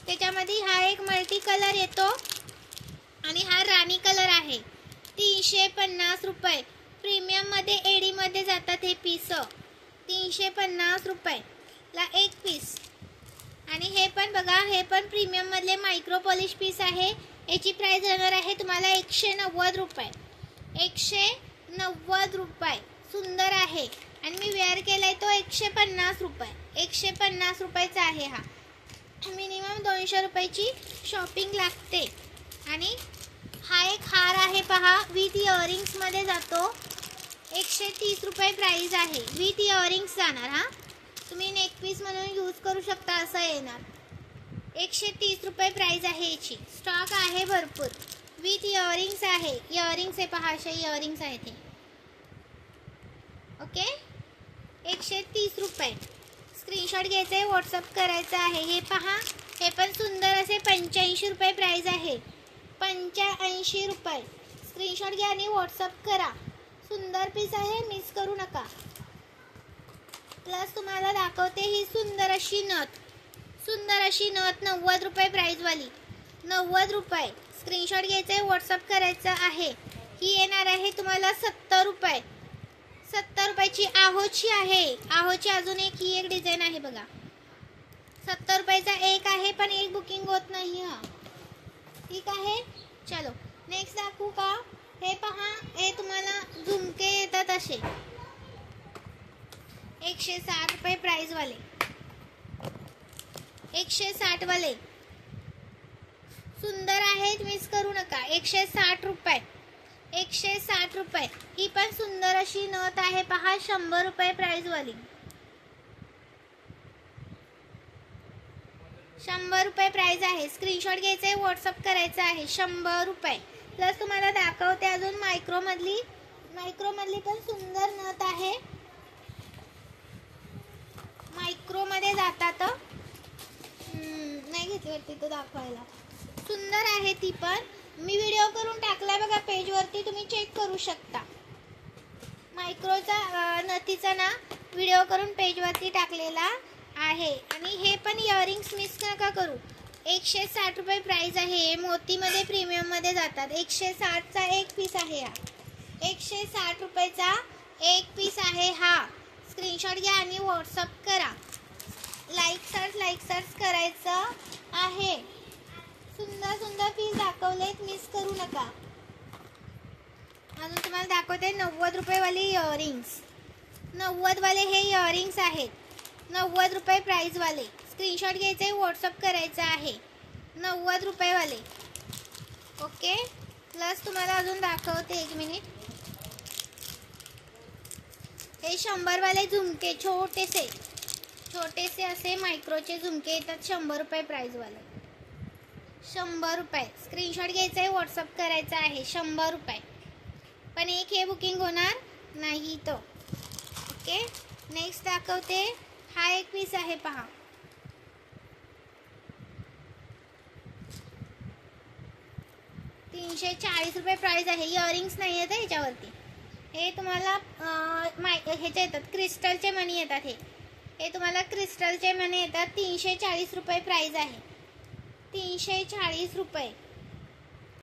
त्याच्यामध्ये हा एक मल्टी कलर येतो आणि हा राणी कलर आहे. 350 रुपये. प्रीमियममध्ये एडीमध्ये जातात हे पीस. 350 रुपयाला एक पीस. आणि हे पण बघा, हे पण प्रीमियममधले मायक्रो पॉलिश पीस आहे. याची प्राइस राहणार आहे तुम्हाला 190 रुपये. 190 रुपये. सुंदर आहे आणि मी वेअर केला आहे तो 150 रुपये. 150 रुपयाचा आहे हा. मिनिमम 200 रुपयाची शॉपिंग लागते. आणि हा एक हार आहे पहा, विथ इयरिंग्समध्ये जातो. 130 रुपये प्राइस आहे. विथ इयरिंग्स जाणार हा. तुम्ही नेक पीस म्हणून यूज करू शकता असं येणार. 130 रुपये प्राइस आहे याची. स्टॉक आहे भरपूर. विथ इयरिंग्स आहे. इयरिंग्स आहे पहा, असे इयरिंग्स आहेत हे. ओके, 130 रुपये. स्क्रीनशॉट घ्यायचा आहे, व्हॉट्सअप करायचं आहे. हे पहा, हे पण सुंदर असे 85 रुपये प्राइस आहे. 85 रुपये. स्क्रीनशॉट घ्या आणि व्हॉट्सअप करा. सुंदर पीस आहे, मिस करू नका. प्लस तुम्हाला दाखवते ही सुंदर अशी नथ. सुंदर अशी नथ 90 रुपये प्राइसवाली. 90 रुपये. स्क्रीनशॉट घ्यायचा आहे, व्हॉट्सअप करायचं आहे. ही येणार आहे तुम्हाला 70 रुपये. 70 रुपयाची आहोची आहे. आहोची अजून एक ही एक डिझाईन आहे बघा. 70 रुपयाचा एक आहे, पण एक बुकिंग होत नाही हा. ठीक आहे, चलो नेक्स्ट दाखवू का? हे पहा, हे तुम्हाला झुमके येतात असे 160 रुपये प्राइसवाले. 160 वाले सुंदर आहेत, मिस करू नका. 160 रुपये. 160 रुपये. ही पण सुंदर अशी नथ आहे पहा, 100 रुपये प्राइसवाली. 100 रुपये प्राइस आहे. स्क्रीनशॉट घ्यायचा आहे, व्हॉट्सअप करायचं आहे. 100 रुपये. प्लस तुम्हाला दाखवते अजून मायक्रोमधली पण सुंदर नथ आहे. मायक्रोमध्ये जातात. नाही घेतली वाटते तो दाखवायला. सुंदर आहे ती पण. मी व्हिडिओ करून टाकलाय बघा पेजवरती, तुम्ही चेक करू शकता. मायक्रोचा नथीचा ना व्हिडिओ करून पेजवरती टाकलेला आहे. आणि हे पण इयरिंग्स मिस नका करू. 160 रुपये प्राइस आहे. मोतीमध्ये प्रीमियममध्ये जातात. 160चा एक पीस आहे हा. 160 रुपयाचा एक पीस आहे हा. स्क्रीनशॉट घ्या आणि व्हॉट्सअप करा. लाईक सर्च करायचं आहे. सुंदर सुंदर पीस दाखवलेत, मिस करू नका. अजून तुम्हाला दाखवते 90 रुपयेवाले इयरिंग्स. 90 वाले हे इयरिंग्स आहेत. 90 रुपये प्राइसवाले. स्क्रीनशॉट घ्यायचा आहे, व्हॉट्सअप करायचं आहे. 90 रुपयेवाले. ओके, प्लस तुम्हाला अजून दाखवते, एक मिनिट. हे 100 वाले झुमके छोटेसे असे मायक्रोचे झुमके येतात. 100 रुपये प्राइसवाले. 100 रुपये. स्क्रीनशॉट घ्यायचा आहे, व्हॉट्सअप करायचा आहे. 100 रुपये. पण एक हे बुकिंग होणार नाही तो. ओके, नेक्स्ट दाखवते. हा एक पीस आहे पहा. ₹340 प्राइस आहे. इयरिंग्स नाही येत ह्याच्यावरती. हे तुम्हाला ह्याचे येतात, क्रिस्टलचे मणी येतात. हे तुम्हाला क्रिस्टलचे मणी येतात. ₹340 प्राइस आहे. 340 रुपये.